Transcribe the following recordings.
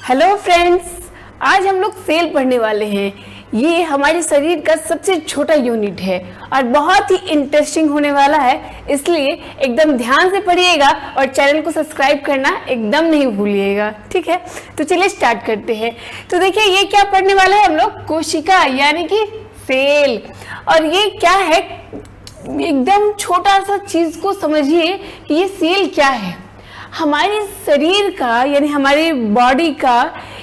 Hello friends, आज हम लोग सेल पढ़ने वाले हैं। ये हमारे शरीर का सबसे छोटा यूनिट है और बहुत ही इंटरेस्टिंग होने वाला है, इसलिए एकदम ध्यान से पढ़िएगा और चैनल को सब्सक्राइब करना एकदम नहीं भूलिएगा। ठीक है, तो चलिए स्टार्ट करते हैं। तो देखिए ये क्या पढ़ने वाले हैं हम लोग, कोशिका यानी कि सेल। और ये क्या है, एकदम छोटा सा चीज को समझिए कि ये सेल क्या है। हमारे शरीर का यानी हमारी बॉडी का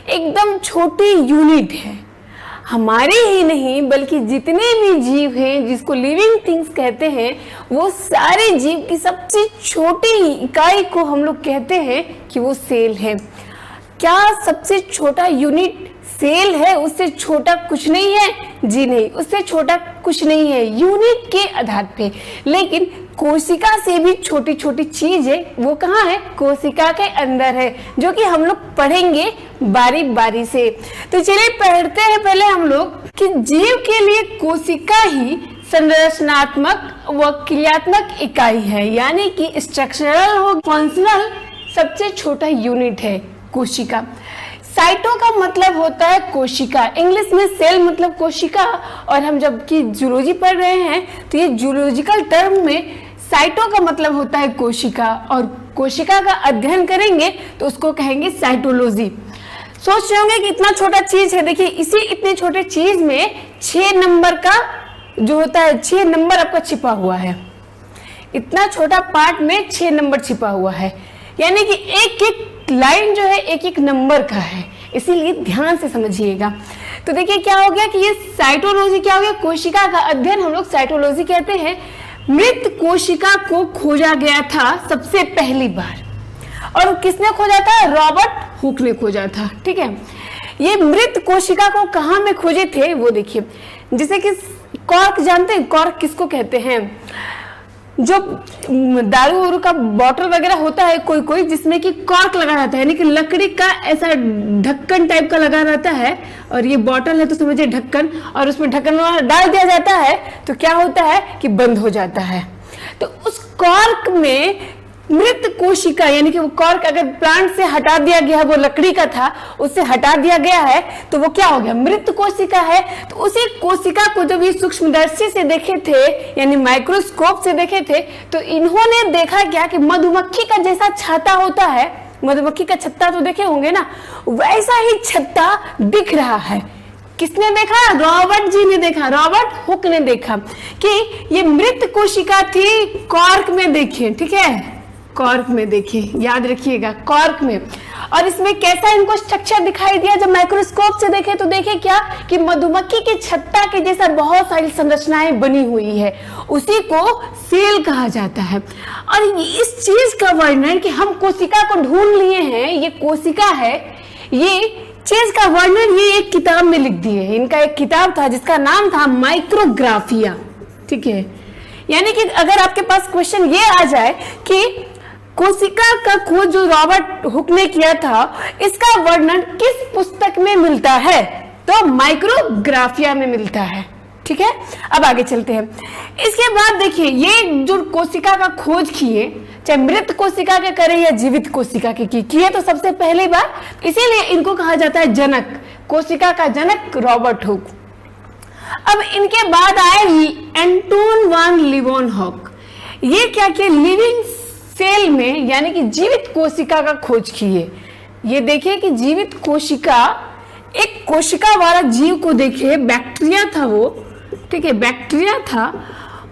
एकदम छोटी यूनिट है। हमारे ही नहीं बल्कि जितने भी जीव हैं जिसको लिविंग थिंग्स कहते हैं, वो सारे जीव की सबसे छोटी इकाई को हम लोग कहते हैं कि वो सेल है। क्या सबसे छोटा यूनिट सेल है? उससे छोटा कुछ नहीं है? जी नहीं, उससे छोटा कुछ नहीं है यूनिट के आधार पे। लेकिन कोशिका से भी छोटी छोटी चीज है, वो कहाँ है? कोशिका के अंदर है, जो कि हम लोग पढ़ेंगे बारी बारी से। तो चलिए पढ़ते हैं पहले हम लोग कि जीव के लिए कोशिका ही संरचनात्मक व क्रियात्मक इकाई है, यानी कि स्ट्रक्चरल और फंक्शनल सबसे छोटा यूनिट है कोशिका। साइटो का मतलब होता है कोशिका, इंग्लिश में सेल मतलब कोशिका। और हम जब कि जूलॉजी पढ़ रहे हैं तो ये जूलॉजिकल टर्म में साइटो का मतलब होता है कोशिका, और कोशिका का अध्ययन करेंगे तो उसको कहेंगे साइटोलॉजी। सोच रहे होंगे कि इतना छोटा चीज है, देखिए इसी इतने छोटे चीज में 6 नंबर का जो होता है, 6 नंबर आपका छिपा हुआ है। इतना छोटा पार्ट में 6 नंबर छिपा हुआ है, यानी कि एक एक लाइन जो है एक एक नंबर का है, इसीलिए ध्यान से समझिएगा। तो देखिए क्या हो गया कि ये साइटोलॉजी क्या हो गया, कोशिका का अध्ययन हम लोग साइटोलॉजी कहते हैं। मृत कोशिका को खोजा गया था सबसे पहली बार, और किसने खोजा था? रॉबर्ट हुक ने खोजा था। ठीक है, ये मृत कोशिका को कहाँ में खोजे थे वो देखिए। जैसे कि कॉर्क, जानते हैं कॉर्क किसको कहते हैं? जो दारू वारू का बॉटल वगैरह होता है कोई कोई, जिसमें कि कॉर्क लगा रहता है, यानी कि लकड़ी का ऐसा ढक्कन टाइप का लगा रहता है, और ये बॉटल है तो समझिए ढक्कन, और उसमें ढक्कन डाल दिया जाता है तो क्या होता है कि बंद हो जाता है। तो उस कॉर्क में मृत कोशिका, यानी कि वो कॉर्क अगर प्लांट से हटा दिया गया है, वो लकड़ी का था उससे हटा दिया गया है, तो वो क्या हो गया? मृत कोशिका है। तो उसी कोशिका को जब ये सूक्ष्मदर्शी से देखे थे, यानी माइक्रोस्कोप से देखे थे, तो इन्होंने देखा क्या कि मधुमक्खी का जैसा छत्ता होता है, मधुमक्खी का छत्ता तो देखे होंगे ना, वैसा ही छत्ता दिख रहा है। किसने देखा? रॉबर्ट जी ने देखा, रॉबर्ट हुक ने देखा कि ये मृत कोशिका थी कॉर्क में। देखिए, ठीक है, कॉर्क में देखिए, याद रखिएगा कॉर्क में। और इसमें कैसा इनको स्ट्रक्चर दिखाई दिया जब माइक्रोस्कोप से देखे? तो देखे क्या कि मधुमक्खी के छत्ता के जैसा बहुत सारी संरचनाएं बनी हुई है, उसी को सेल कहा जाता है। और इस चीज का वर्णन कि हम कोशिका को ढूंढ लिए हैं, ये कोशिका है, ये चीज का वर्णन ये एक किताब में लिख दिए। इनका एक किताब था जिसका नाम था माइक्रोग्राफिया। ठीक है, यानी कि अगर आपके पास क्वेश्चन ये आ जाए कि कोशिका का खोज जो रॉबर्ट हुक ने किया था, इसका वर्णन किस पुस्तक में मिलता है? तो माइक्रोग्राफिया में मिलता है। ठीक है, अब आगे चलते हैं। इसके बाद देखिए ये जो कोशिका का खोज किए, चाहे मृत कोशिका के करे या जीवित कोशिका के किए, तो सबसे पहली बार, इसीलिए इनको कहा जाता है जनक, कोशिका का जनक रॉबर्ट हुक। अब इनके बाद आए एंटोन वान लीवनहॉक। ये क्या किए? लिविंग सेल में यानी कि जीवित कोशिका का खोज किए। ये देखिए कि जीवित कोशिका, एक कोशिका वाला जीव को देखिए, बैक्टीरिया था वो। ठीक है, बैक्टीरिया था।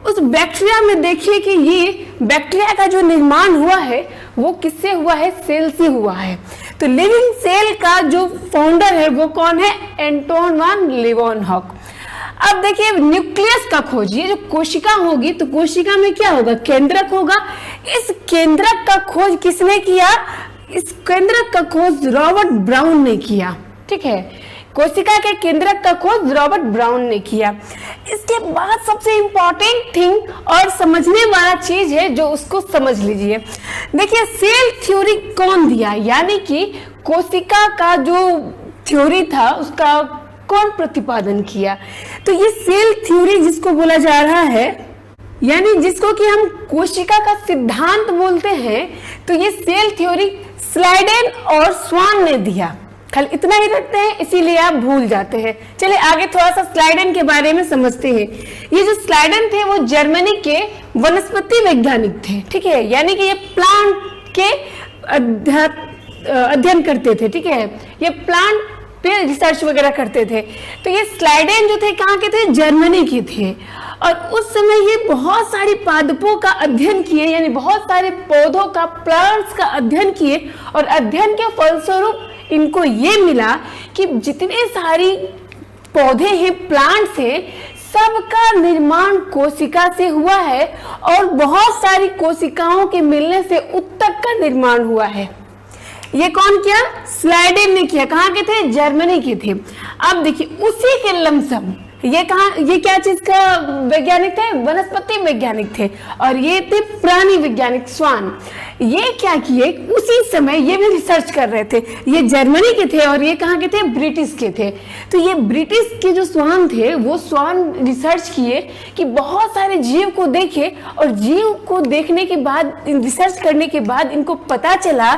उस बैक्टीरिया में देखिए कि ये बैक्टीरिया का जो निर्माण हुआ है वो किससे हुआ है? सेल से हुआ है। तो लिविंग सेल का जो फाउंडर है वो कौन है? एंटोन वान लीवनहॉक। अब देखिए न्यूक्लियस का खोज, ये जो कोशिका होगी तो कोशिका में क्या होगा? केंद्रक होगा। इस केंद्रक का खोज किसने किया? इस केंद्रक का खोज रॉबर्ट ब्राउन ने किया। ठीक है, कोशिका के केंद्रक का खोज रॉबर्ट ब्राउन ने किया। इसके बाद सबसे इंपॉर्टेंट थिंग और समझने वाला चीज है जो उसको समझ लीजिए। देखिए सेल थ्योरी कौन दिया, यानी कि कोशिका का जो थ्योरी था उसका कौन प्रतिपादन किया? तो ये सेल थ्योरी जिसको बोला जा रहा है, यानी जिसको कि हम कोशिका का सिद्धांत बोलते हैं, तो ये सेल थ्योरी स्लाइडेन और स्वान ने दिया। खाली इतना ही रखते हैं, इसीलिए आप भूल जाते हैं। चलिए आगे थोड़ा सा स्लाइडेन के बारे में समझते हैं। ये जो स्लाइडेन थे वो जर्मनी के वनस्पति वैज्ञानिक थे, ठीक है, यानी कि ये प्लांट के अध्ययन करते थे, ठीक है, ये प्लांट पे रिसर्च वगैरह करते थे। तो ये स्लाइडेन जो थे कहाँ के थे? जर्मनी के थे। और उस समय ये बहुत सारी पादपों का अध्ययन किए, यानी बहुत सारे पौधों का, प्लांट्स का अध्ययन किए, और अध्ययन के फलस्वरूप इनको ये मिला कि जितने सारी पौधे हैं, प्लांट्स हैं, सबका निर्माण कोशिका से हुआ है, और बहुत सारी कोशिकाओं के मिलने से उत्तक का निर्माण हुआ है। ये कौन किया? स्लाइडेन ने किया। कहाँ के थे? जर्मनी के थे। अब देखिए उसी के लमसम ये क्या चीज का वैज्ञानिक थे? वनस्पति वैज्ञानिक थे, और ये थे प्राणी वैज्ञानिक, स्वान। ये क्या किए? उसी समय ये भी रिसर्च कर रहे थे। ये जर्मनी के थे और ये कहाँ के थे? ब्रिटिश के थे। तो ये ब्रिटिश के जो स्वान थे, वो स्वान रिसर्च किए कि बहुत सारे जीव को देखे, और जीव को देखने के बाद, रिसर्च करने के बाद इनको पता चला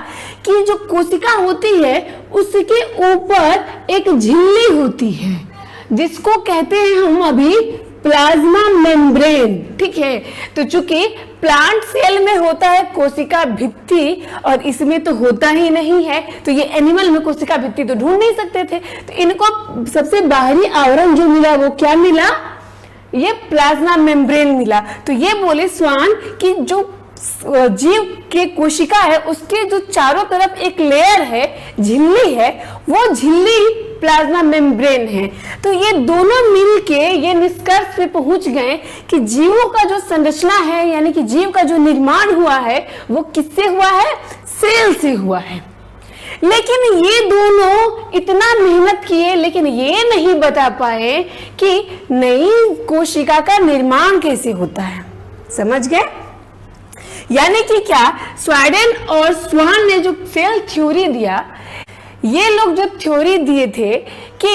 कि जो कोशिका होती है उसके ऊपर एक झिल्ली होती है, जिसको कहते हैं हम अभी प्लाज्मा मेम्ब्रेन, ठीक है। तो चूंकि प्लांट सेल में होता है कोशिका भित्ति, और इसमें तो होता ही नहीं है, तो ये एनिमल में कोशिका भित्ति तो ढूंढ नहीं सकते थे। तो इनको सबसे बाहरी आवरण जो मिला वो क्या मिला? ये प्लाज्मा मेम्ब्रेन मिला। तो ये बोले स्वान कि जो जीव के कोशिका है उसके जो चारों तरफ एक लेयर है, झिल्ली है, वो झिल्ली प्लाज्मा मेम्ब्रेन है। तो ये दोनों मिलके ये निष्कर्ष पे पहुंच गए कि जीवों का जो संरचना है, यानी कि जीव का जो निर्माण हुआ है, वो किससे हुआ है? सेल से हुआ है। लेकिन ये दोनों इतना मेहनत किए, लेकिन ये नहीं बता पाए कि नई कोशिका का निर्माण कैसे होता है। समझ गए? यानी कि क्या, स्लाइडेन और स्वान ने जो सेल थ्योरी दिया, ये लोग जो थ्योरी दिए थे कि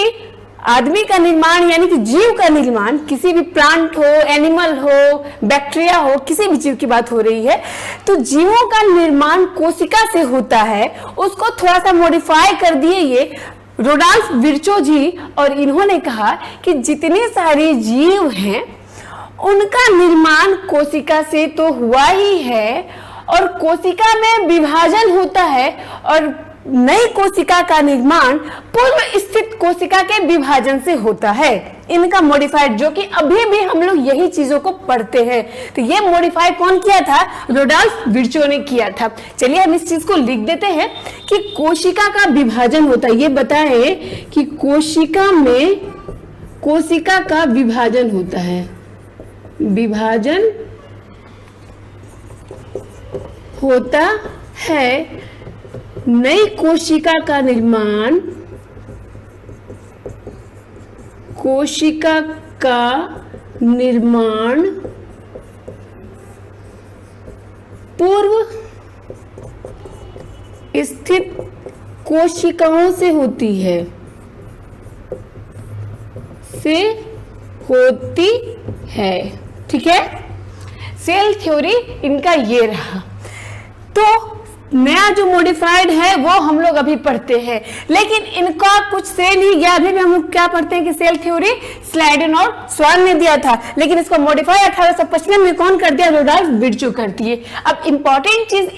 आदमी का निर्माण, यानी कि जीव का निर्माण, किसी भी प्लांट हो, एनिमल हो, बैक्टीरिया हो, किसी भी जीव की बात हो रही है, तो जीवों का निर्माण कोशिका से होता है। उसको थोड़ा सा मॉडिफाई कर दिए ये रोडोल्फ विर्चो जी, और इन्होंने कहा कि जितने सारे जीव हैं उनका निर्माण कोशिका से तो हुआ ही है, और कोशिका में विभाजन होता है, और नई कोशिका का निर्माण पूर्व स्थित कोशिका के विभाजन से होता है। इनका मॉडिफाइड, जो कि अभी भी हम लोग यही चीजों को पढ़ते हैं। तो ये मॉडिफाई कौन किया था? रोडोल्फ विर्चो ने किया था। चलिए हम इस चीज को लिख देते हैं कि कोशिका का विभाजन होता है। ये बताएं कि कोशिका में कोशिका का विभाजन होता है, विभाजन होता है, नई कोशिका का निर्माण, कोशिका का निर्माण पूर्व स्थित कोशिकाओं से होती है, ठीक है। सेल थ्योरी इनका ये रहा। तो नया जो मॉडिफाइड है वो हम लोग अभी पढ़ते हैं, लेकिन इनका कुछ से नहीं गया। अभी भी हम लोग क्या पढ़ते हैं कि सेल थ्योरी स्लाइडेन और स्वान ने दिया था, लेकिन इसको मॉडिफाई 1855 में कौन कर दिया? रोडोल्फ विर्चो कर दिए। अब इंपॉर्टेंट चीज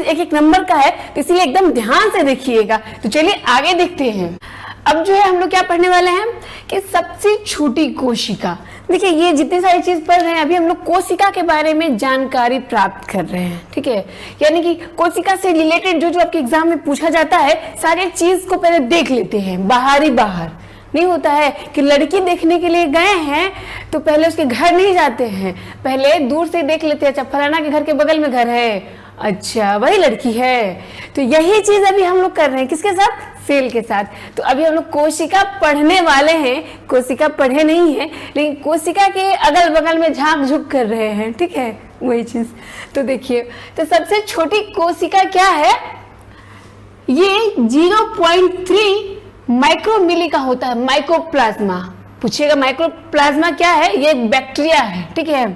एक एक नंबर का है, तो इसलिए एकदम ध्यान से देखिएगा। तो चलिए आगे देखते हैं। अब जो है हम लोग क्या पढ़ने वाले हैं कि सबसे छोटी कोशिका। देखिए ये जितनी सारी चीज पढ़ रहे हैं, अभी हम लोग कोशिका के बारे में जानकारी प्राप्त कर रहे हैं, ठीक है। यानी कि कोशिका से रिलेटेड जो आपके एग्जाम में पूछा जाता है, सारी चीज को पहले देख लेते हैं। बाहर नहीं होता है कि लड़की देखने के लिए गए हैं तो पहले उसके घर नहीं जाते हैं, पहले दूर से देख लेते हैं, अच्छा फलाना के घर के बगल में घर है, अच्छा वही लड़की है। तो यही चीज अभी हम लोग कर रहे हैं, किसके साथ? सेल के साथ। तो अभी हम लोग कोशिका पढ़ने वाले हैं, कोशिका पढ़े नहीं है, लेकिन कोशिका के अगल बगल में झांक झुक कर रहे हैं, ठीक है, वही चीज। तो देखिए, तो सबसे छोटी कोशिका क्या है? ये 0.3 माइक्रोमिली का होता है, माइक्रोप्लाज्मा। पूछिएगा माइक्रोप्लाज्मा क्या है? ये एक बैक्टीरिया है, ठीक है।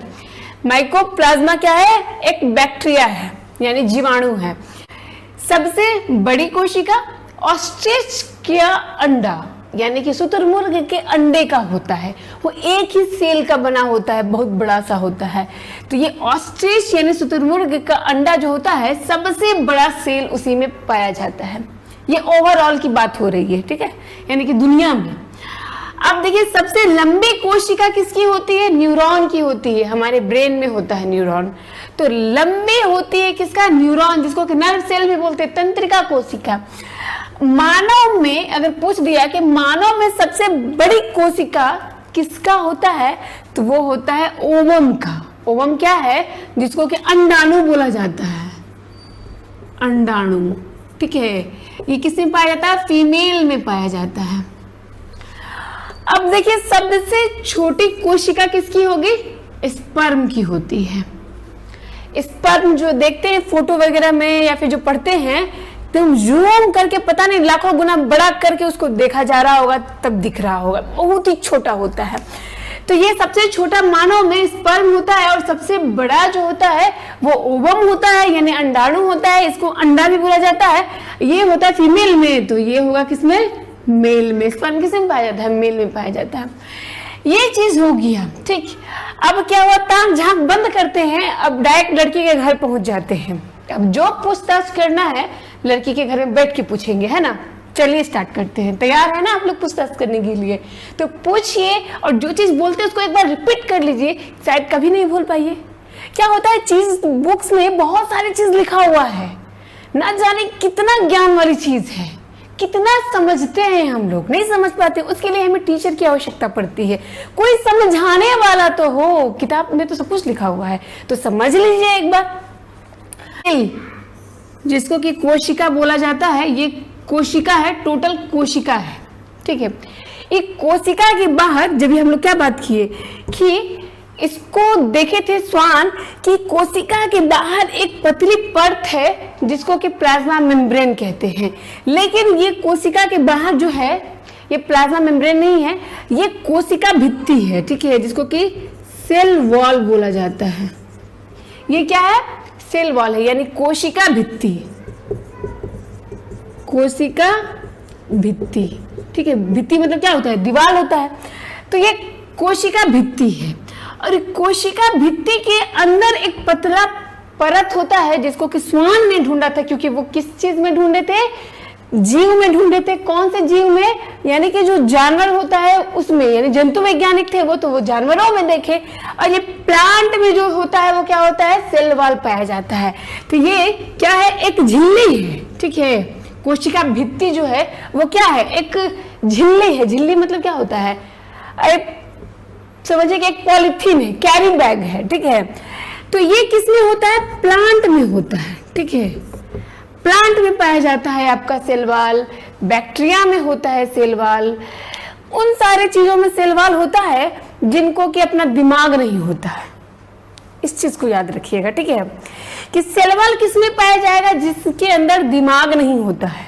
माइक्रोप्लाज्मा क्या है? एक बैक्टीरिया है, यानी जीवाणु है। सबसे बड़ी कोशिका ऑस्ट्रिच का अंडा यानी कि शुतुरमुर्ग के अंडे का होता है, वो एक ही सेल का बना होता है, बहुत बड़ा सा होता है। तो ये ऑस्ट्रिच यानी शुतुरमुर्ग का अंडा जो होता है सबसे बड़ा सेल उसी में पाया जाता है। ये ओवरऑल की बात हो रही है, ठीक है, यानी कि दुनिया में। अब देखिए सबसे लंबी कोशिका किसकी होती है? न्यूरॉन की होती है, हमारे ब्रेन में होता है न्यूरॉन। तो लंबी होती है किसका? न्यूरॉन, जिसको कि नर्व सेल भी बोलते हैं, तंत्रिका कोशिका। मानव में अगर पूछ दिया कि मानव में सबसे बड़ी कोशिका किसका होता है, तो वो होता है ओवम का। ओवम क्या है? जिसको कि अंडाणु बोला जाता है, अंडाणु, ठीक है। ये किसमें पाया जाता है? फीमेल में पाया जाता है। अब देखिए सबसे छोटी कोशिका किसकी होगी? स्पर्म की होती है। स्पर्म जो देखते हैं फोटो वगैरह में या फिर जो पढ़ते हैं, तुम जूम करके पता नहीं लाखों गुना बड़ा करके उसको देखा जा रहा होगा, तब दिख रहा होगा, बहुत ही छोटा होता है। तो ये सबसे छोटा मानव में स्पर्म होता है, और सबसे बड़ा जो होता है वो ओवम होता है, यानी अंडाणु होता है। इसको अंडा भी बोला जाता है। ये होता है फीमेल में, तो ये होगा किसमें? मेल में। स्पर्म किसमें पाया जाता है? मेल में पाया जाता है। ये चीज हो गया, ठीक। अब क्या हुआ? ताक झांक बंद करते हैं, अब डायरेक्ट लड़की के घर पहुंच जाते हैं। अब जो पूछताछ करना है लड़की के घर में बैठ के पूछेंगे, है ना। चलिए स्टार्ट करते हैं। तैयार है ना आप लोग पूछताछ करने के लिए? तो पूछिए, और जो चीज बोलते हैं उसको एक बार रिपीट कर लीजिए, शायद कभी नहीं भूल पाइए। क्या होता है, चीज बुक्स में बहुत सारी चीज लिखा हुआ है, ना जाने कितना ज्ञान वाली चीज है, कितना समझते हैं हम लोग, नहीं समझ पाते। उसके लिए हमें टीचर की आवश्यकता पड़ती है, कोई समझाने वाला तो हो। किताब में तो सब कुछ लिखा हुआ है, तो समझ लीजिए एक बार। जिसको कि कोशिका बोला जाता है, ये कोशिका है, टोटल कोशिका है, ठीक है। एक कोशिका के बाहर जब हम लोग क्या बात किए कि इसको देखे थे श्वान कि कोशिका के बाहर एक पतली परत है जिसको कि प्लाज्मा मेम्ब्रेन कहते हैं। लेकिन ये कोशिका के बाहर जो है ये प्लाज्मा मेम्ब्रेन नहीं है, ये कोशिका भित्ति है, ठीक है, जिसको कि सेल वॉल बोला जाता है। ये क्या है? सेल वॉल है, यानी कोशिका भित्ति, कोशिका भित्ति, ठीक है। भित्ति मतलब क्या होता है? दीवार होता है। तो ये कोशिका भित्ति है, और कोशिका भित्ति के अंदर एक पतला परत होता है जिसको कि श्वान ने ढूंढा था, क्योंकि वो किस चीज में ढूंढे थे? जीव में ढूंढे थे। कौन से जीव में? यानी कि जो जानवर होता है उसमें, यानी जंतु वैज्ञानिक थे वो, तो वो जानवरों में देखे। और ये प्लांट में जो होता है वो क्या होता है? सेल वॉल पाया जाता है। तो ये क्या है? एक झिल्ली है, ठीक है। कोशिका भित्ति जो है वो क्या है? एक झिल्ली है। झिल्ली मतलब क्या होता है? समझिए कि एक पॉलिथीन है, कैरी बैग है, ठीक है। तो ये किसमें होता है? प्लांट में होता है, ठीक है। प्लांट में पाया जाता है आपका सेल वॉल, बैक्टीरिया में होता है सेल वॉल, उन सारे चीजों में सेल वॉल होता है जिनको कि अपना दिमाग नहीं होता है। इस चीज को याद रखिएगा, ठीक है, कि सेल वॉल किसमें पाया जाएगा? जिसके अंदर दिमाग नहीं होता है।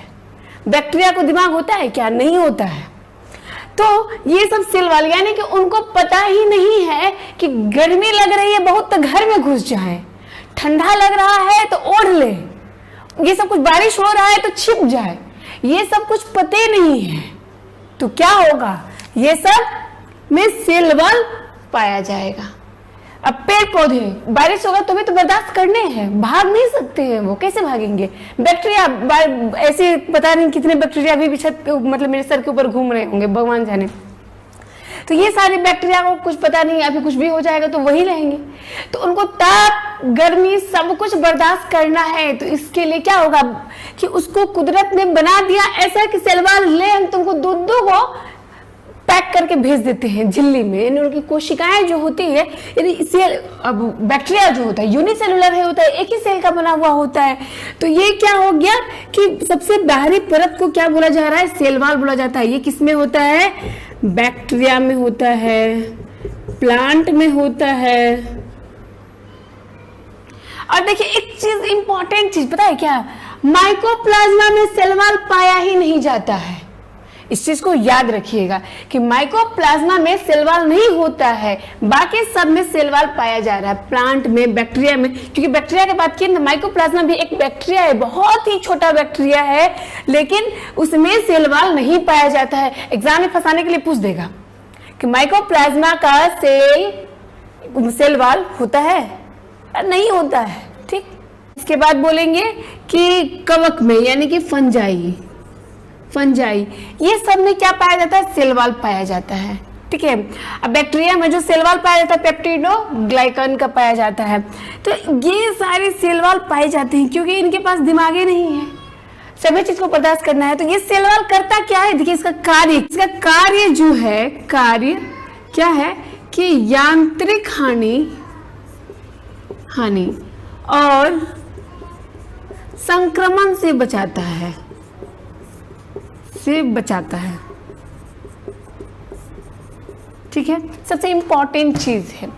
बैक्टीरिया को दिमाग होता है क्या? नहीं होता है। तो ये सब सेल वॉल, यानी कि उनको पता ही नहीं है कि गर्मी लग रही है बहुत तो घर में घुस जाए, ठंडा लग रहा है तो ओढ़ ले, ये सब कुछ बारिश हो रहा है तो छिप जाए, ये सब कुछ पते नहीं है। तो क्या होगा? ये सब में सेल वॉल पाया जाएगा। अब पेड़ पौधे, बारिश होगा तो भी तो बर्दाश्त करने हैं, भाग नहीं सकते हैं, वो कैसे भागेंगे? बैक्टीरिया, ऐसे पता नहीं कितने बैक्टीरिया अभी भी छत मतलब मेरे सर के ऊपर घूम रहे होंगे, भगवान जाने। तो ये सारे बैक्टीरिया को कुछ पता नहीं, अभी कुछ भी हो जाएगा तो वही रहेंगे। तो उनको ताप, गर्मी सब कुछ बर्दाश्त करना है। तो इसके लिए क्या होगा कि उसको कुदरत ने बना दिया ऐसा कि सेल वॉल ले हम तुमको दूध को पैक करके भेज देते हैं झिल्ली में। यानी उनकी कोशिकाएं जो होती है, यानी सेल, अब बैक्टीरिया जो होता है यूनिसेलुलर है, होता है, एक ही सेल का बना हुआ होता है। तो ये क्या हो गया कि सबसे बाहरी परत को क्या बोला जा रहा है? सेल वॉल बोला जाता है। ये किसमें होता है? बैक्टीरिया में होता है, प्लांट में होता है। और देखिए एक चीज, इंपॉर्टेंट चीज पता है क्या? माइकोप्लाज्मा में सेल वॉल पाया ही नहीं जाता है। इस चीज को याद रखिएगा कि माइकोप्लाज्मा में सेल वॉल नहीं होता है, बाकी सब में सेल वॉल पाया जा रहा है, प्लांट में, बैक्टीरिया में। क्योंकि बैक्टीरिया की बात की ना, माइकोप्लाज्मा भी एक बैक्टीरिया है, बहुत ही छोटा बैक्टीरिया है, लेकिन उसमें सेल वॉल नहीं पाया जाता है। एग्जाम में फंसाने के लिए पूछ देगा कि माइकोप्लाज्मा का सेल वॉल होता है, नहीं होता है। ठीक, इसके बाद बोलेंगे कि कवक में यानी कि फंजाई, ये सब में क्या पाया जाता है, सेल वॉल पाया जाता है। ठीक है, अब बैक्टीरिया में जो सेल वॉल पाया जाता है पेप्टिडोग्लाइकन का पाया जाता है। तो ये सारे सेल वॉल पाए जाते हैं क्योंकि इनके पास दिमाग ही नहीं है, सभी चीज को बर्दाश्त करना है। तो ये सेल वॉल करता क्या है, देखिए इसका कार्य जो है, कार्य क्या है कि यांत्रिक हानि और संक्रमण से बचाता है, ठीक है। सबसे इंपॉर्टेंट चीज है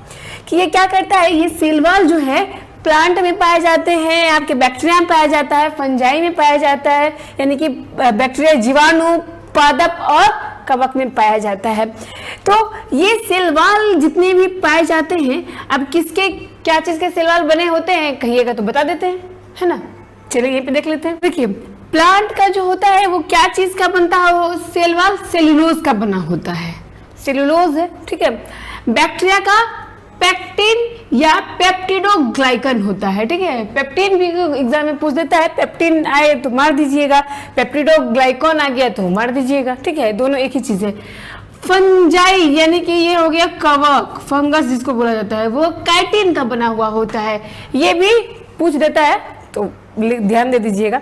कि ये क्या करता है, ये सेल वॉल जो है प्लांट में पाए जाते हैं, आपके बैक्टीरिया में पाया जाता है, फंजाई में पाया जाता है, यानी कि बैक्टीरिया, जीवाणु, पादप और कवक में पाया जाता है। तो ये सेल वॉल जितने भी पाए जाते हैं, अब किसके क्या चीज के सेल वॉल बने होते हैं कहिएगा तो बता देते हैं, है ना। चलिए यहीं पे देख लेते हैं। देखिए प्लांट का जो होता है वो क्या चीज का बनता है, वो सेल वॉल सेल्यूलोज का बना होता है, सेल्यूलोज है। ठीक है, बैक्टीरिया का पेक्टिन या पेप्टिडोग्लाइकन होता है। ठीक है, पेप्टिन भी एग्जाम में पूछ देता है, पेप्टिन आए तो मार दीजिएगा, पेप्टिडोग्लाइकन आ गया तो मार दीजिएगा। ठीक है, दोनों एक ही चीज है। फंजाई यानी कि ये हो गया कवक, फंगस जिसको बोला जाता है, वो काइटिन का बना हुआ होता है, ये भी पूछ देता है तो ध्यान दे दीजिएगा।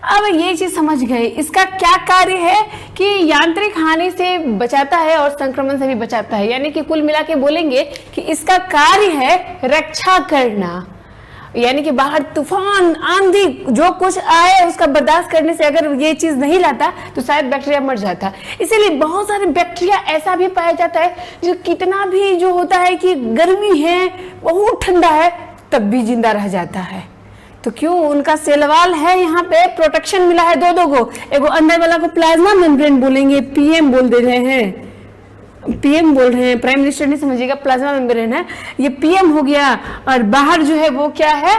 अब ये चीज समझ गए, इसका क्या कार्य है कि यांत्रिक हानि से बचाता है और संक्रमण से भी बचाता है, यानी कि कुल मिला के बोलेंगे कि इसका कार्य है रक्षा करना, यानी कि बाहर तूफान, आंधी, जो कुछ आए उसका बर्दाश्त करने से अगर ये चीज नहीं लाता तो शायद बैक्टीरिया मर जाता। इसीलिए बहुत सारे बैक्टीरिया ऐसा भी पाया जाता है जो कितना भी जो होता है कि गर्मी है, बहुत ठंडा है, तब भी जिंदा रह जाता है। तो क्यों, उनका सेल वॉल है, यहाँ पे प्रोटेक्शन मिला है दो को। एगो अंदर वाला को प्लाज्मा मेम्ब्रेन बोलेंगे, पीएम बोल दे रहे हैं, पीएम बोल रहे हैं, प्राइम मिनिस्टर नहीं समझिएगा, प्लाज्मा मेम्ब्रेन है, ये पीएम हो गया, और बाहर जो है वो क्या है,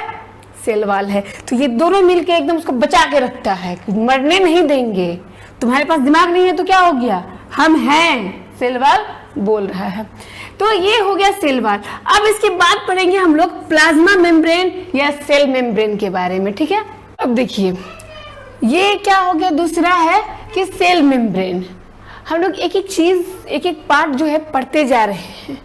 सेल वॉल है। तो ये दोनों मिलके एकदम उसको बचा के रखता है, मरने नहीं देंगे। तुम्हारे पास दिमाग नहीं है तो क्या हो गया, हम हैं, सेल वॉल बोल रहा है। तो ये हो गया सेल वॉल। अब इसके बाद पढ़ेंगे हम लोग प्लाज्मा मेम्ब्रेन या सेल मेम्ब्रेन के बारे में। ठीक है, अब देखिए ये क्या हो गया, दूसरा है कि सेल मेम्ब्रेन। हम लोग एक एक चीज, एक एक पार्ट जो है पढ़ते जा रहे हैं,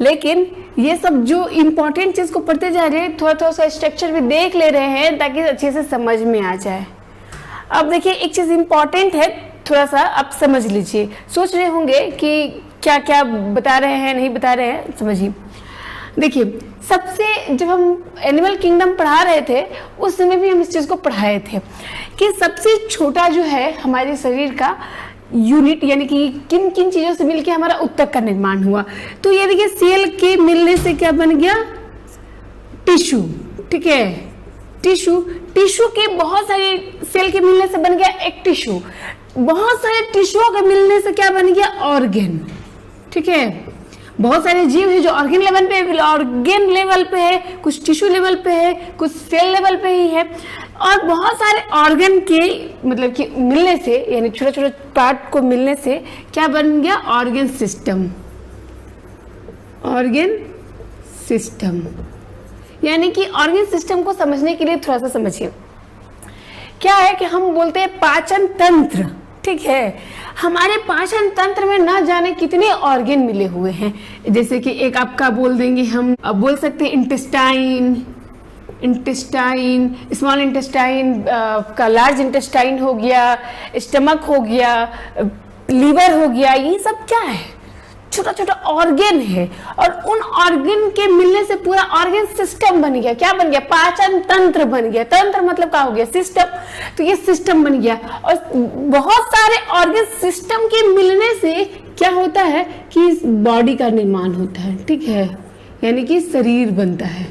लेकिन ये सब जो इंपॉर्टेंट चीज को पढ़ते जा रहे हैं, थोड़ा सा स्ट्रक्चर भी देख ले रहे हैं ताकि अच्छे से समझ में आ जाए। अब देखिए एक चीज इंपॉर्टेंट है, थोड़ा सा आप समझ लीजिए। सोच रहे होंगे कि क्या क्या बता रहे हैं, नहीं बता रहे हैं, समझिए। देखिए सबसे, जब हम एनिमल किंगडम पढ़ा रहे थे उस समय भी हम इस चीज को पढ़ाए थे कि सबसे छोटा जो है हमारे शरीर का यूनिट, यानी कि किन किन चीजों से मिलके हमारा ऊतक का निर्माण हुआ। तो ये देखिए सेल के मिलने से क्या बन गया, टिश्यू। ठीक है, टिश्यू के बहुत सारे सेल के मिलने से बन गया एक टिश्यू, बहुत सारे टिश्यूओं के मिलने से क्या बन गया, ऑर्गन। ठीक है, बहुत सारे जीव है जो ऑर्गन लेवल पे है, कुछ टिश्यू लेवल पे है, कुछ सेल लेवल पे ही है, और बहुत सारे ऑर्गन के मतलब कि मिलने से, यानी छोटे छोटे पार्ट को मिलने से क्या बन गया, ऑर्गन सिस्टम। यानी कि ऑर्गन सिस्टम को समझने के लिए थोड़ा सा समझिए, क्या है कि हम बोलते हैं पाचन तंत्र। ठीक है, हमारे पाचन तंत्र में ना जाने कितने ऑर्गन मिले हुए हैं, जैसे कि एक आपका बोल देंगे, हम अब बोल सकते हैं इंटेस्टाइन, स्मॉल इंटेस्टाइन का लार्ज इंटेस्टाइन हो गया, स्टमक हो गया, लीवर हो गया, ये सब क्या है, छोटा छोटा ऑर्गन है, और उन ऑर्गन के मिलने से पूरा ऑर्गन सिस्टम बन गया। क्या बन गया, पाचन तंत्र बन गया। तंत्र मतलब क्या हो गया, सिस्टम, तो ये सिस्टम बन गया। और बहुत सारे ऑर्गन सिस्टम के मिलने से क्या होता है कि बॉडी का निर्माण होता है। ठीक है, यानी कि शरीर बनता है,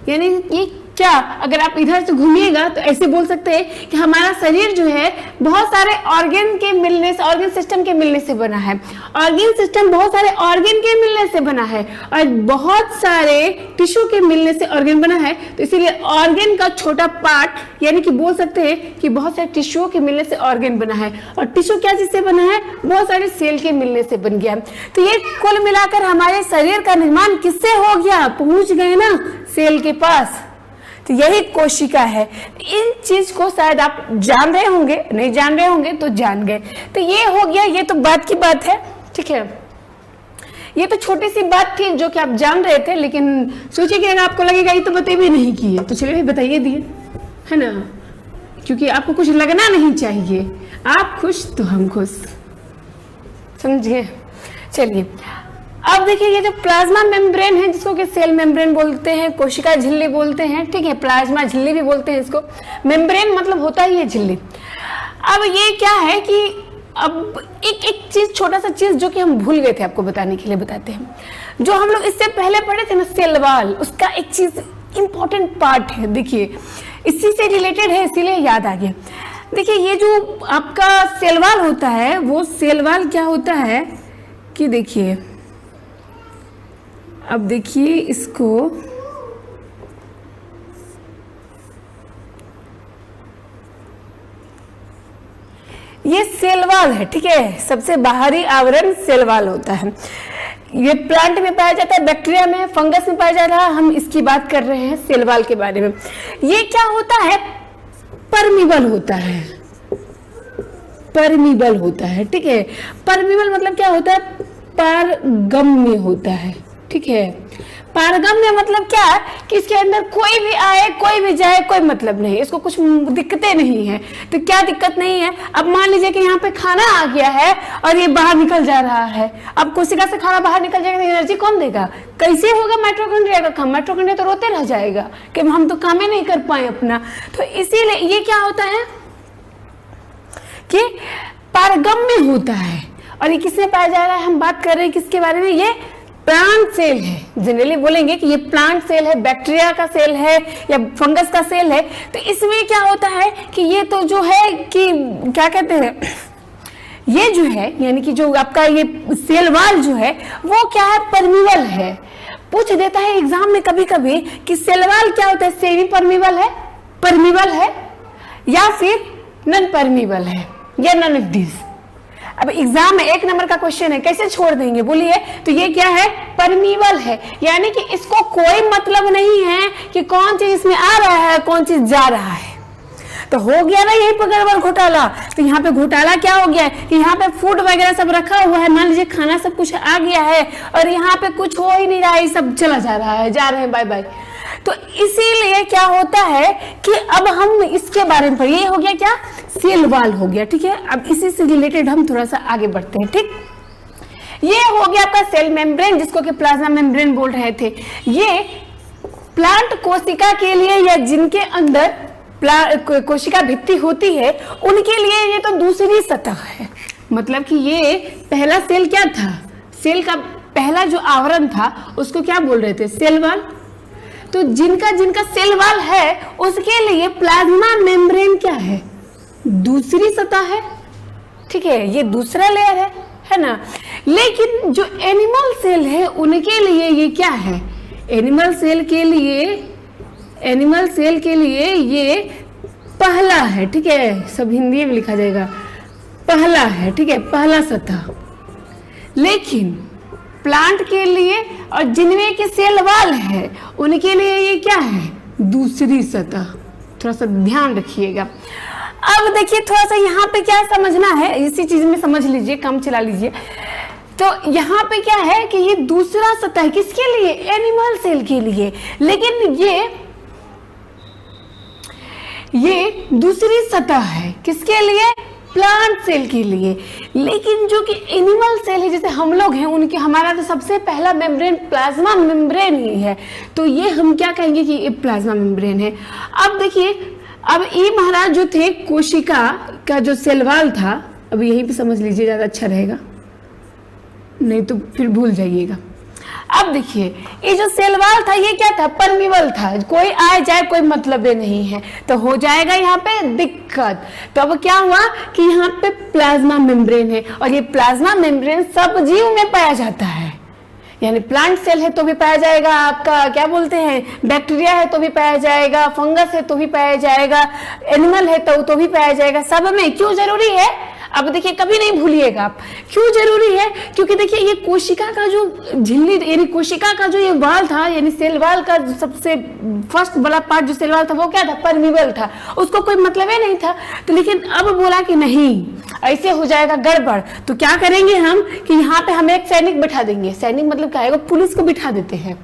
यानी कि क्या अगर आप इधर से घूमिएगा तो ऐसे बोल सकते हैं कि हमारा शरीर जो है बहुत सारे ऑर्गन के मिलने से, ऑर्गन सिस्टम के मिलने से बना है। ऑर्गन सिस्टम बहुत सारे ऑर्गन के मिलने से बना है और बहुत सारे टिश्यू के मिलने से ऑर्गन बना है। तो इसीलिए ऑर्गन का छोटा पार्ट, यानी कि बोल सकते हैं कि बहुत सारे टिश्यू के मिलने से ऑर्गन बना है। और टिश्यू क्या चीज से बना है? बहुत सारे सेल के मिलने से बन गया। तो ये कुल मिलाकर हमारे शरीर का निर्माण किससे हो गया? पहुंच गए ना सेल के पास। तो यही कोशिका है। इन चीज को शायद आप जान रहे होंगे, नहीं जान रहे होंगे तो जान गए। तो ये हो गया, ये तो बात की बात है, ठीक है। ये तो छोटी सी बात थी जो कि आप जान रहे थे, लेकिन सोचिए कि अगर आपको लगेगा ये तो बते भी नहीं किए, तो चलिए बताइए दिए, है ना, क्योंकि आपको कुछ लगना नहीं चाहिए। आप खुश तो हम खुश, समझिए। चलिए अब देखिए, ये जो प्लाज्मा मेम्ब्रेन है, जिसको कि सेल मेम्ब्रेन बोलते हैं, कोशिका झिल्ली बोलते हैं, ठीक है, प्लाज्मा झिल्ली भी बोलते हैं इसको। मेम्ब्रेन मतलब होता ही है झिल्ली। अब ये क्या है कि अब एक चीज, छोटा सा चीज जो कि हम भूल गए थे आपको बताने के लिए बताते हैं। जो हम लोग इससे पहले पढ़े थे ना, सेल वॉल, उसका एक चीज इंपॉर्टेंट पार्ट है। देखिए इसी से रिलेटेड है, इसीलिए याद आ गया। देखिए ये जो आपका सेल वॉल होता है, वो सेल वॉल क्या होता है कि देखिए, अब देखिए इसको, ये सेल वॉल है, ठीक है। सबसे बाहरी आवरण सेल वॉल होता है। ये प्लांट में पाया जाता है, बैक्टीरिया में, फंगस में पाया जाता है। हम इसकी बात कर रहे हैं सेल वॉल के बारे में। ये क्या होता है? परमीबल होता है, परमीबल होता है, ठीक है। परमीबल मतलब क्या होता है? पारगम्य होता है, ठीक है। पारगम्य मतलब क्या है कि इसके अंदर कोई भी आए कोई भी जाए कोई मतलब नहीं, इसको कुछ दिक्कतें नहीं है। तो क्या दिक्कत नहीं है? अब मान लीजिए कि यहाँ पे खाना आ गया है और ये बाहर निकल जा रहा है। अब कोशिका से खाना बाहर निकल जाएगा तो एनर्जी कौन देगा? कैसे होगा? माइटोकॉन्ड्रिया का काम। माइटोकॉन्ड्रिया तो रोते रह जाएगा कि हम तो काम ही नहीं कर पाए अपना। तो इसीलिए ये क्या होता है कि पारगम्य होता है। और ये किसमें पाया जा रहा है? हम बात कर रहे हैं किसके बारे में? ये प्लांट सेल है। जनरली बोलेंगे कि ये प्लांट सेल है, बैक्टीरिया का सेल है या फंगस का सेल है। तो इसमें क्या होता है कि ये तो जो है कि क्या कहते हैं, ये जो है यानी कि जो आपका ये सेल वॉल जो है वो क्या है? परमीबल है। पूछ देता है एग्जाम में कभी कभी कि सेल वॉल क्या होता है? सेमी परमीबल है, परमीबल है, या फिर नॉन परमीबल है, या नॉन ऑफ दिस। अब एग्जाम में 1 नंबर का क्वेश्चन है, कैसे छोड़ देंगे बोलिए? तो ये क्या है? परमीबल है। यानी कि इसको कोई मतलब नहीं है कि कौन चीज इसमें आ रहा है कौन चीज जा रहा है। तो हो गया ना यही गड़बड़ घोटाला। तो यहाँ पे घोटाला क्या हो गया है कि यहाँ पे फूड वगैरह सब रखा हुआ है, मान लीजिए खाना सब कुछ आ गया है और यहाँ पे कुछ हो ही नहीं रहा है, सब चला जा रहा है, जा रहे हैं बाय बाय। तो इसीलिए क्या होता है कि अब हम इसके बारे में पढ़िए। ये हो गया क्या? सेल वॉल हो गया, ठीक है। अब इसी से रिलेटेड हम थोड़ा सा आगे बढ़ते हैं, ठीक। ये हो गया आपका सेल मेम्ब्रेन, जिसको कि प्लाज्मा मेम्ब्रेन बोल रहे थे। ये प्लांट कोशिका के लिए या जिनके अंदर कोशिका भित्ति होती है उनके लिए ये तो दूसरी सतह है। मतलब कि ये पहला सेल क्या था? सेल का पहला जो आवरण था उसको क्या बोल रहे थे? Cell wall. तो जिनका जिनका सेल वॉल है उसके लिए प्लाज्मा मेम्ब्रेन क्या है? दूसरी सतह है, ठीक है। ये दूसरा लेयर है ना। लेकिन जो एनिमल सेल है उनके लिए ये क्या है? एनिमल सेल के लिए ये पहला है, ठीक है। सब हिंदी में लिखा जाएगा, पहला है, ठीक है, पहला सतह। लेकिन प्लांट के लिए और जिनमें के सेल वॉल है उनके लिए ये क्या है? दूसरी सतह। थोड़ा सा ध्यान रखिएगा। अब देखिए थोड़ा सा यहाँ पे क्या समझना है, इसी चीज में समझ लीजिए, कम चला लीजिए। तो यहाँ पे क्या है कि ये दूसरा सतह किसके लिए? एनिमल सेल के लिए। लेकिन ये दूसरी सतह है किसके लिए? प्लांट सेल के लिए। लेकिन जो कि एनिमल सेल है जैसे हम लोग हैं उनके, हमारा तो सबसे पहला मेम्ब्रेन प्लाज्मा मेम्ब्रेन ही है। तो ये हम क्या कहेंगे कि ये प्लाज्मा मेम्ब्रेन है। अब देखिए, अब ये महाराज जो थे कोशिका का जो सेल वॉल था, अब यहीं पे समझ लीजिए ज्यादा अच्छा रहेगा, नहीं तो फिर भूल जाइएगा। अब देखिए ये जो सेल वॉल था ये क्या था, परमीबल था, कोई आए जाए कोई मतलब नहीं है, तो हो जाएगा यहाँ पे दिक्कत। तो अब क्या हुआ कि यहाँ पे प्लाज्मा मेम्ब्रेन है, और ये प्लाज्मा मेम्ब्रेन सब जीव में पाया जाता है, यानी प्लांट सेल है तो भी पाया जाएगा, आपका क्या बोलते हैं बैक्टीरिया है तो भी पाया जाएगा, फंगस है तो भी पाया जाएगा, एनिमल है तो भी पाया जाएगा, सब में। क्यों जरूरी है, अब देखिए कभी नहीं भूलिएगा आप, क्यों जरूरी है, क्योंकि देखिए ये कोशिका का जो झिल्ली यानी कोशिका का जो ये वाल था, यानी सेल वाल का सबसे फर्स्ट वाला पार्ट जो सेल वाल था वो क्या था, परमीबल था, उसको कोई मतलब ही नहीं था। तो लेकिन अब बोला कि नहीं ऐसे हो जाएगा गड़बड़, तो क्या करेंगे हम कि यहाँ पे हम एक सैनिक बैठा देंगे। सैनिक मतलब क्या है, पुलिस को बिठा देते हैं,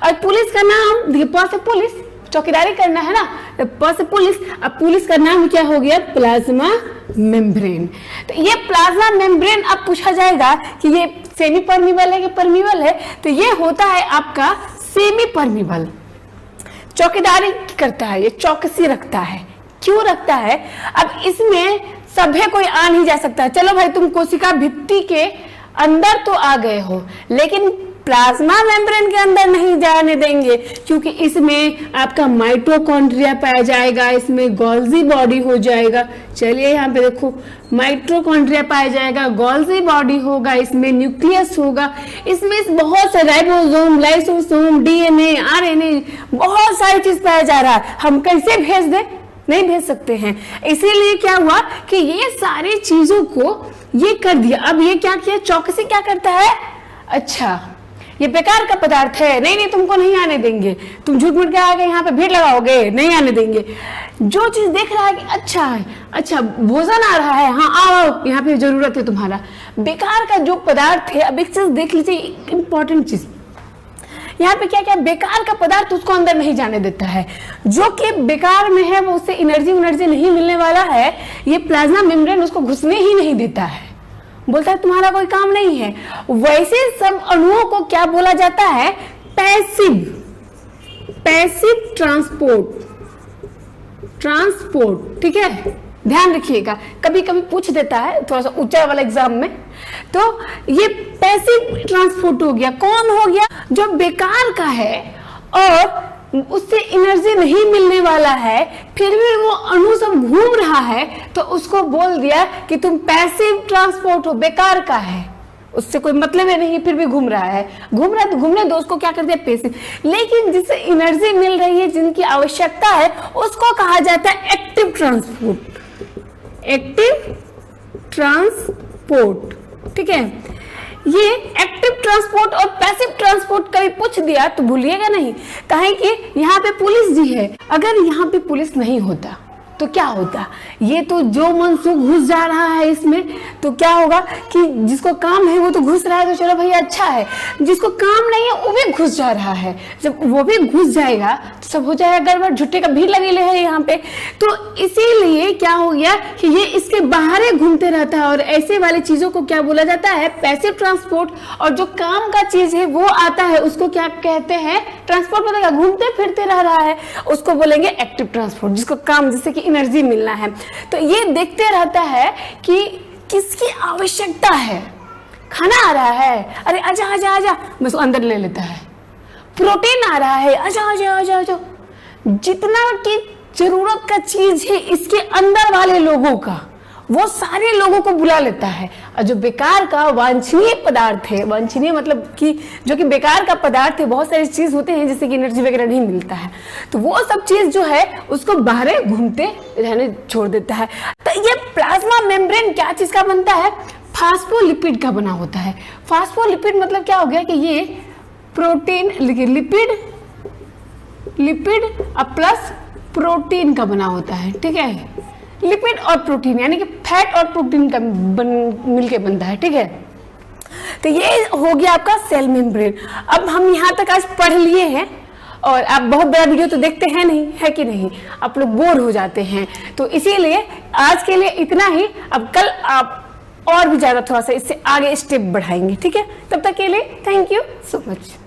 और पुलिस का नाम प से पुलिस, चौकीदारी करना है ना, प से पुलिस। अब पुलिस का नाम क्या हो गया, प्लाज्मा मेम्ब्रेन। तो ये प्लाज्मा मेम्ब्रेन अब पूछा जाएगा कि ये सेमी परमीबल है कि परमीबल है, तो ये होता है आपका सेमी परमीबल। चौकीदारी करता है, ये चौकसी रखता है। क्यों रखता है, अब इसमें सभे कोई आ नहीं जा सकता। चलो भाई तुम कोशिका भित्ति के अंदर तो आ गए हो, लेकिन प्लाज्मा मेम्ब्रेन के अंदर नहीं जाने देंगे, क्योंकि इसमें आपका माइटोकॉन्ड्रिया पाया जाएगा, इसमें गोल्जी बॉडी हो जाएगा। चलिए यहाँ पे देखो, माइटोकॉन्ड्रिया पाया जाएगा, गोल्जी बॉडी होगा, इसमें न्यूक्लियस होगा, इसमें बहुत से राइबोसोम, लाइसोसोम, डीएनए, आरएनए, बहुत सारी चीज पाया जा रहा है। हम कैसे भेज दें, नहीं भेज सकते हैं। इसीलिए क्या हुआ कि ये सारी चीजों को ये कर दिया। अब ये क्या किया, चौकसी क्या करता है, अच्छा ये बेकार का पदार्थ है, नहीं तुमको नहीं आने देंगे, तुम झूठ मूठ के आगे यहाँ पे भीड़ लगाओगे, नहीं आने देंगे। जो चीज देख रहा है कि अच्छा है, अच्छा भोजन आ रहा है, हाँ आओ यहाँ पे जरूरत है तुम्हारा, बेकार का जो पदार्थ है। अब एक चीज देख लीजिए, इंपॉर्टेंट चीज यहाँ पे क्या क्या बेकार का पदार्थ उसको अंदर नहीं जाने देता है। जो कि बेकार में है वो उससे एनर्जी नहीं मिलने वाला है, ये प्लाज्मा मेम्ब्रेन उसको घुसने ही नहीं देता है, बोलता है तुम्हारा कोई काम नहीं है। वैसे सब अणुओं को क्या बोला जाता है, पैसिव ट्रांसपोर्ट। ठीक है, ध्यान रखिएगा, कभी कभी पूछ देता है थोड़ा सा ऊंचा वाला एग्जाम में। तो ये पैसिव ट्रांसपोर्ट हो गया, कौन हो गया, जो बेकार का है और उससे एनर्जी नहीं मिलने वाला है, फिर भी वो अणु सब घूम रहा है, तो उसको बोल दिया कि तुम पैसिव ट्रांसपोर्ट हो, बेकार का है, उससे कोई मतलब ही नहीं, फिर भी घूम रहा है, तो घूमने दो, उसको क्या कर दिया, पैसिव। लेकिन जिससे एनर्जी मिल रही है, जिनकी आवश्यकता है, उसको कहा जाता है एक्टिव ट्रांसपोर्ट। ठीक है, ये एक्टिव ट्रांसपोर्ट और पैसिव ट्रांसपोर्ट कभी पूछ दिया तो भूलिएगा नहीं, कहें कि यहाँ पे पुलिस जी है, अगर यहाँ पे पुलिस नहीं होता तो क्या होता, ये तो जो मनसुख घुस जा रहा है इसमें, तो क्या होगा कि जिसको काम है वो तो घुस रहा है, तो चलो भैया अच्छा है, जिसको काम नहीं है वो भी घुस जा रहा है, जब वो भी घुस जाएगा तो सब हो जाएगा गड़बड़, झुट्टे का भीड़ लगे है यहाँ पे। तो इसीलिए क्या हो गया कि ये इसके बाहर घूमते रहता है, और ऐसे वाली चीजों को क्या बोला जाता है, पैसिव ट्रांसपोर्ट। और जो काम का चीज है वो आता है, उसको क्या कहते हैं, ट्रांसपोर्ट मतलब घूमते फिरते रह रहा है, उसको बोलेंगे एक्टिव ट्रांसपोर्ट, जिसको काम जैसे कि एनर्जी मिलना है। तो ये देखते रहता है कि किसकी आवश्यकता है, खाना आ रहा है, अरे आजा आजा आजा, बस अंदर ले लेता है, प्रोटीन आ रहा है, आजा आजा आजा आजा, जितना की जरूरत का चीज है इसके अंदर वाले लोगों का, वो सारे लोगों को बुला लेता है। और जो बेकार का वांछनीय पदार्थ है, वांछनीय मतलब कि जो कि बेकार का पदार्थ है, बहुत सारी चीज होते हैं जिससे कि एनर्जी वगैरह नहीं मिलता है, तो वो सब चीज जो है उसको बाहर घूमते रहने छोड़ देता है। तो ये प्लाज्मा मेम्ब्रेन क्या चीज का बनता है, फास्फोलिपिड का बना होता है। फास्फोलिपिड मतलब क्या हो गया कि ये प्रोटीन, लिपिड प्लस प्रोटीन का बना होता है। ठीक है, लिपिड और प्रोटीन यानी कि फैट और प्रोटीन का मिलके बनता है। ठीक है, तो ये हो गया आपका सेल मेम्ब्रेन। अब हम यहाँ तक आज पढ़ लिए हैं, और आप बहुत बड़ा वीडियो तो देखते हैं नहीं, है कि नहीं, आप लोग बोर हो जाते हैं, तो इसीलिए आज के लिए इतना ही। अब कल आप और भी ज्यादा थोड़ा सा इससे आगे स्टेप बढ़ाएंगे। ठीक है, तब तक के लिए थैंक यू सो मच।